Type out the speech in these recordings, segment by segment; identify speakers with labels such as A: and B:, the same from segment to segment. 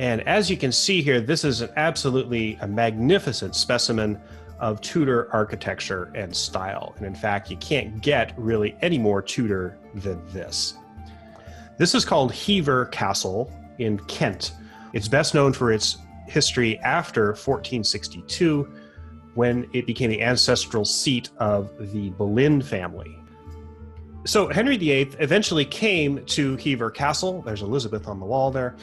A: And as you can see here, this is absolutely a magnificent specimen of Tudor architecture and style. And in fact, you can't get really any more Tudor than this. This is called Hever Castle in Kent. It's best known for its history after 1462, when it became the ancestral seat of the Boleyn family. So Henry VIII eventually came to Hever Castle. There's Elizabeth on the wall there.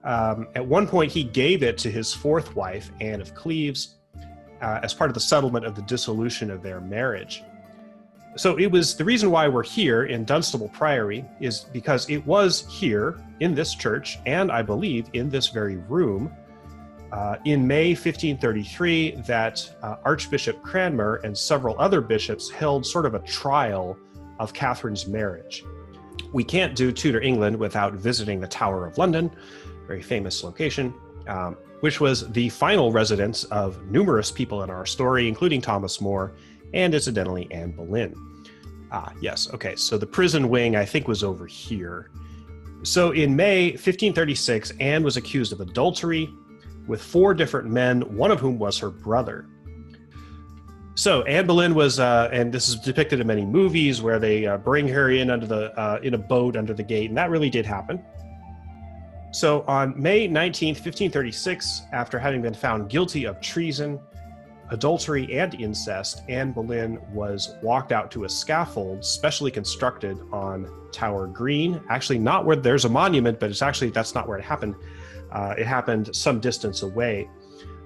A: At one point, he gave it to his fourth wife, Anne of Cleves, as part of the settlement of the dissolution of their marriage. So it was the reason why we're here in Dunstable Priory is because it was here in this church, and I believe in this very room, in May 1533, that Archbishop Cranmer and several other bishops held sort of a trial of Catherine's marriage. We can't do Tudor England without visiting the Tower of London, very famous location, which was the final residence of numerous people in our story, including Thomas More and, incidentally, Anne Boleyn. Yes, okay, so the prison wing, I think, was over here. So in May 1536, Anne was accused of adultery with 4 different men, one of whom was her brother. So Anne Boleyn was, and this is depicted in many movies where they bring her in under the in a boat under the gate, and that really did happen. So on May 19th, 1536, after having been found guilty of treason, adultery, and incest, Anne Boleyn was walked out to a scaffold specially constructed on Tower Green. Actually, not where there's a monument, but that's not where it happened. It happened some distance away.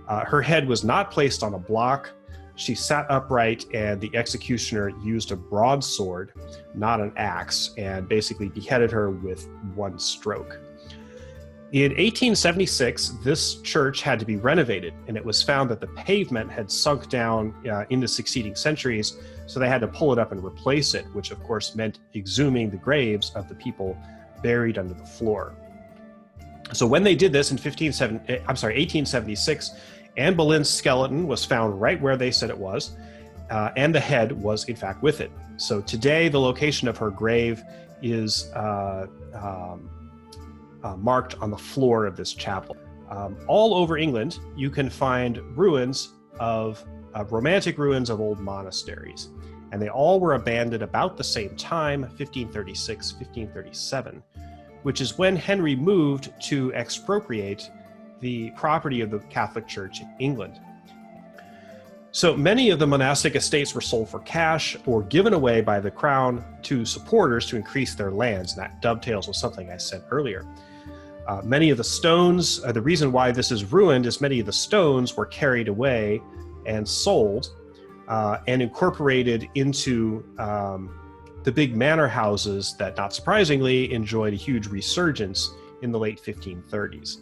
A: Her head was not placed on a block. She sat upright, and the executioner used a broadsword, not an axe, and basically beheaded her with one stroke. In 1876, this church had to be renovated, and it was found that the pavement had sunk down in the succeeding centuries, so they had to pull it up and replace it, which of course meant exhuming the graves of the people buried under the floor. So when they did this in 1876, Anne Boleyn's skeleton was found right where they said it was, and the head was in fact with it. So today, the location of her grave is marked on the floor of this chapel. All over England, you can find ruins of romantic ruins of old monasteries, and they all were abandoned about the same time, 1536, 1537, which is when Henry moved to expropriate the property of the Catholic Church in England. So many of the monastic estates were sold for cash or given away by the crown to supporters to increase their lands, and that dovetails with something I said earlier. Many of the stones, the reason why this is ruined is many of the stones were carried away and sold and incorporated into the big manor houses that, not surprisingly, enjoyed a huge resurgence in the late 1530s.